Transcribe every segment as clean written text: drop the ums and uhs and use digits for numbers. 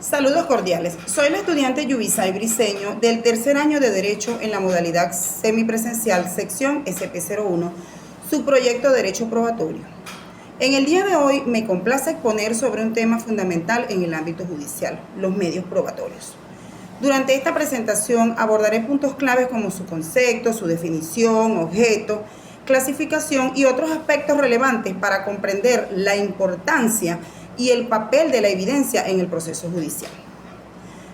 Saludos cordiales. Soy la estudiante Yubisay Briceño del tercer año de Derecho en la modalidad semipresencial, sección SP01, subproyecto Derecho Probatorio. En el día de hoy me complace exponer sobre un tema fundamental en el ámbito judicial, los medios probatorios. Durante esta presentación abordaré puntos claves como su concepto, su definición, objeto, clasificación y otros aspectos relevantes para comprender la importancia y el papel de la evidencia en el proceso judicial.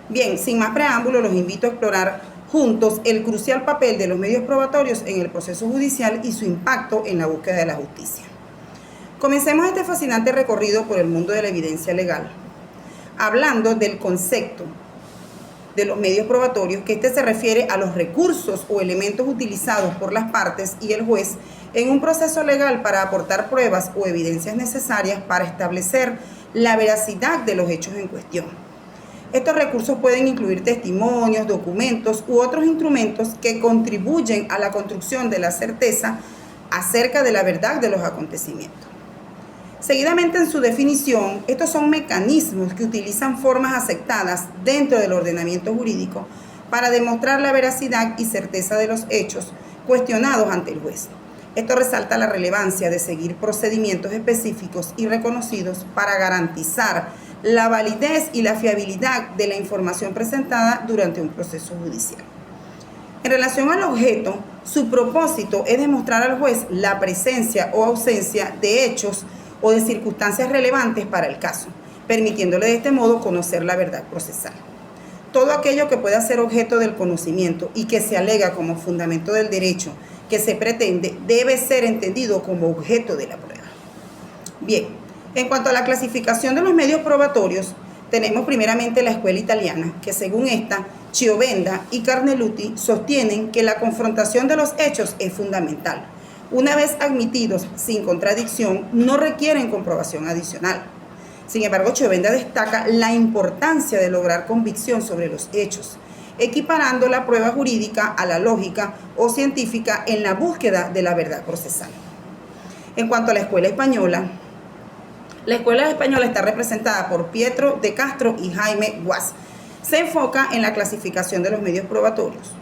Bien, sin más preámbulo, los invito a explorar juntos el crucial papel de los medios probatorios en el proceso judicial y su impacto en la búsqueda de la justicia. Comencemos este fascinante recorrido por el mundo de la evidencia legal, hablando del concepto de los medios probatorios, que se refiere a los recursos o elementos utilizados por las partes y el juez en un proceso legal para aportar pruebas o evidencias necesarias para establecer la veracidad de los hechos en cuestión. Estos recursos pueden incluir testimonios, documentos u otros instrumentos que contribuyen a la construcción de la certeza acerca de la verdad de los acontecimientos. Seguidamente, en su definición, estos son mecanismos que utilizan formas aceptadas dentro del ordenamiento jurídico para demostrar la veracidad y certeza de los hechos cuestionados ante el juez. Esto resalta la relevancia de seguir procedimientos específicos y reconocidos para garantizar la validez y la fiabilidad de la información presentada durante un proceso judicial. En relación al objeto, su propósito es demostrar al juez la presencia o ausencia de hechos o de circunstancias relevantes para el caso, permitiéndole de este modo conocer la verdad procesal. Todo aquello que pueda ser objeto del conocimiento y que se alega como fundamento del derecho que se pretende debe ser entendido como objeto de la prueba. Bien, en cuanto a la clasificación de los medios probatorios, tenemos primeramente la escuela italiana, que según esta, Ciovenda y Carneluti sostienen que la confrontación de los hechos es fundamental. Una vez admitidos sin contradicción, no requieren comprobación adicional. Sin embargo, Ciovenda destaca la importancia de lograr convicción sobre los hechos, equiparando la prueba jurídica a la lógica o científica en la búsqueda de la verdad procesal. En cuanto a la escuela española está representada por Pietro de Castro y Jaime Guas. Se enfoca en la clasificación de los medios probatorios.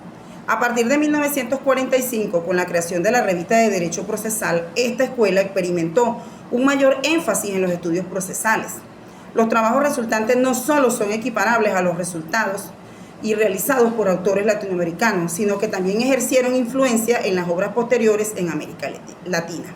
A partir de 1945, con la creación de la Revista de Derecho Procesal, esta escuela experimentó un mayor énfasis en los estudios procesales. Los trabajos resultantes no solo son equiparables a los resultados y realizados por autores latinoamericanos, sino que también ejercieron influencia en las obras posteriores en América Latina.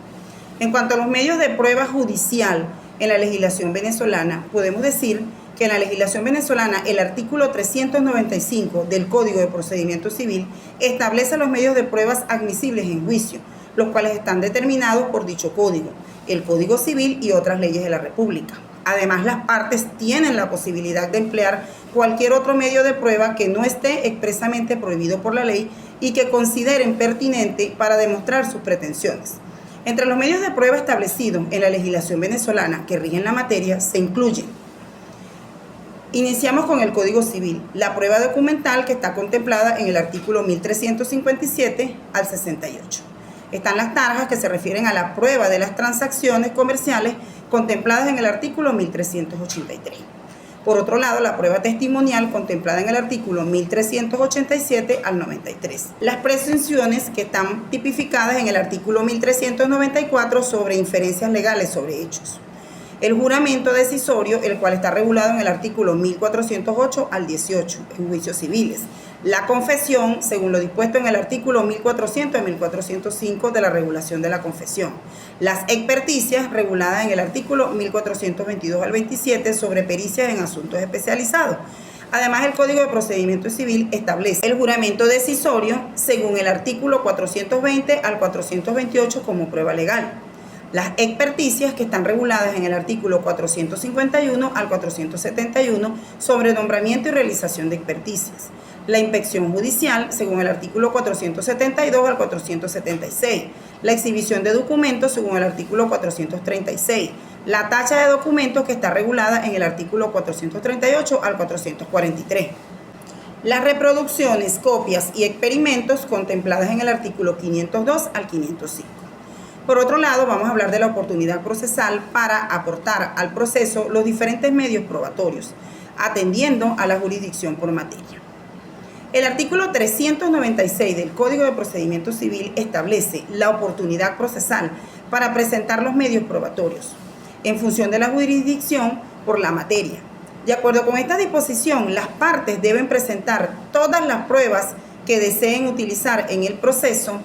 En cuanto a los medios de prueba judicial en la legislación venezolana, podemos decir que en la legislación venezolana el artículo 395 del Código de Procedimiento Civil establece los medios de pruebas admisibles en juicio, los cuales están determinados por dicho código, el Código Civil y otras leyes de la República. Además, las partes tienen la posibilidad de emplear cualquier otro medio de prueba que no esté expresamente prohibido por la ley y que consideren pertinente para demostrar sus pretensiones. Entre los medios de prueba establecidos en la legislación venezolana que rigen la materia se incluyen: iniciamos con el Código Civil, la prueba documental, que está contemplada en el artículo 1357 al 68. Están las tarjas, que se refieren a la prueba de las transacciones comerciales contempladas en el artículo 1383. Por otro lado, la prueba testimonial, contemplada en el artículo 1387 al 93. Las presunciones, que están tipificadas en el artículo 1394 sobre inferencias legales sobre hechos. El juramento decisorio, el cual está regulado en el artículo 1408 al 18 en juicios civiles. La confesión, según lo dispuesto en el artículo 1400 y 1405 de la regulación de la confesión. Las experticias, reguladas en el artículo 1422 al 27 sobre pericias en asuntos especializados. Además, el Código de Procedimiento Civil establece el juramento decisorio según el artículo 420 al 428 como prueba legal. Las experticias, que están reguladas en el artículo 451 al 471 sobre nombramiento y realización de experticias. La inspección judicial, según el artículo 472 al 476. La exhibición de documentos, según el artículo 436. La tacha de documentos, que está regulada en el artículo 438 al 443. Las reproducciones, copias y experimentos contempladas en el artículo 502 al 505. Por otro lado, vamos a hablar de la oportunidad procesal para aportar al proceso los diferentes medios probatorios. atendiendo a la jurisdicción por materia. El artículo 396 del Código de Procedimiento Civil establece la oportunidad procesal para presentar los medios probatorios en función de la jurisdicción por la materia. De acuerdo con esta disposición, las partes deben presentar todas las pruebas que deseen utilizar en el proceso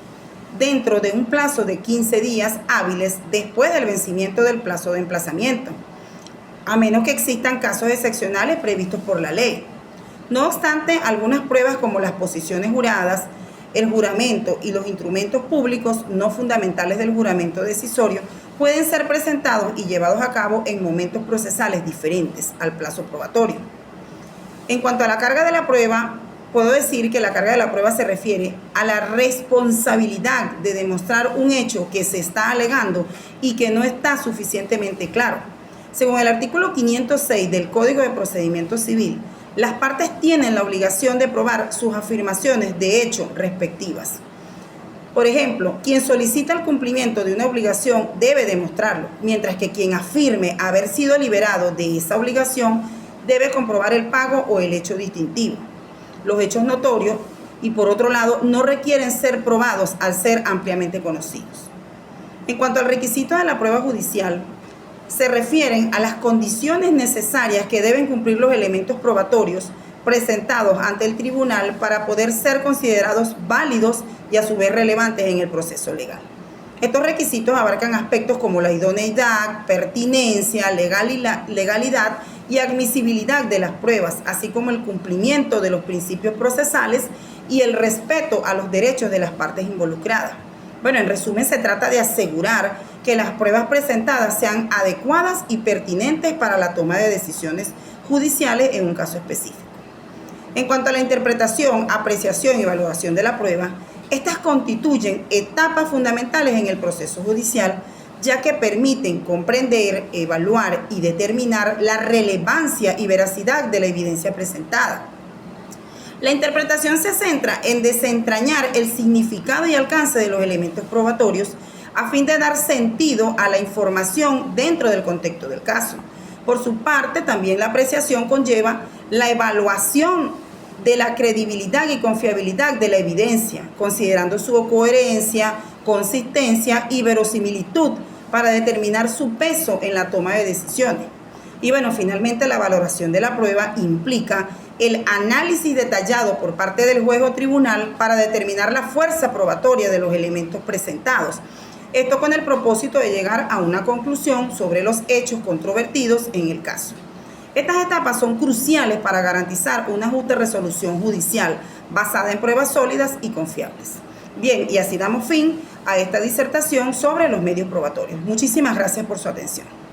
dentro de un plazo de 15 días hábiles después del vencimiento del plazo de emplazamiento, a menos que existan casos excepcionales previstos por la ley. No obstante, algunas pruebas como las posiciones juradas, el juramento y los instrumentos públicos no fundamentales del juramento decisorio pueden ser presentados y llevados a cabo en momentos procesales diferentes al plazo probatorio. En cuanto a la carga de la prueba, puedo decir que la carga de la prueba se refiere a la responsabilidad de demostrar un hecho que se está alegando y que no está suficientemente claro. Según el artículo 506 del Código de Procedimiento Civil, las partes tienen la obligación de probar sus afirmaciones de hecho respectivas. Por ejemplo, quien solicita el cumplimiento de una obligación debe demostrarlo, mientras que quien afirme haber sido liberado de esa obligación debe comprobar el pago o el hecho distintivo. Los hechos notorios, y por otro lado, no requieren ser probados al ser ampliamente conocidos. En cuanto al requisito de la prueba judicial, se refieren a las condiciones necesarias que deben cumplir los elementos probatorios presentados ante el tribunal para poder ser considerados válidos y a su vez relevantes en el proceso legal. Estos requisitos abarcan aspectos como la idoneidad, pertinencia, legalidad y admisibilidad de las pruebas, así como el cumplimiento de los principios procesales y el respeto a los derechos de las partes involucradas. Bueno, en resumen, se trata de asegurar que las pruebas presentadas sean adecuadas y pertinentes para la toma de decisiones judiciales en un caso específico. En cuanto a la interpretación, apreciación y evaluación de la prueba, estas constituyen etapas fundamentales en el proceso judicial, ya que permiten comprender, evaluar y determinar la relevancia y veracidad de la evidencia presentada. La interpretación se centra en desentrañar el significado y alcance de los elementos probatorios a fin de dar sentido a la información dentro del contexto del caso. Por su parte, también la apreciación conlleva la evaluación de la credibilidad y confiabilidad de la evidencia, considerando su coherencia, consistencia y verosimilitud para determinar su peso en la toma de decisiones. Y bueno, finalmente la valoración de la prueba implica el análisis detallado por parte del juez o tribunal para determinar la fuerza probatoria de los elementos presentados. Esto con el propósito de llegar a una conclusión sobre los hechos controvertidos en el caso. Estas etapas son cruciales para garantizar una justa resolución judicial basada en pruebas sólidas y confiables. Bien, y así damos fin a esta disertación sobre los medios probatorios. Muchísimas gracias por su atención.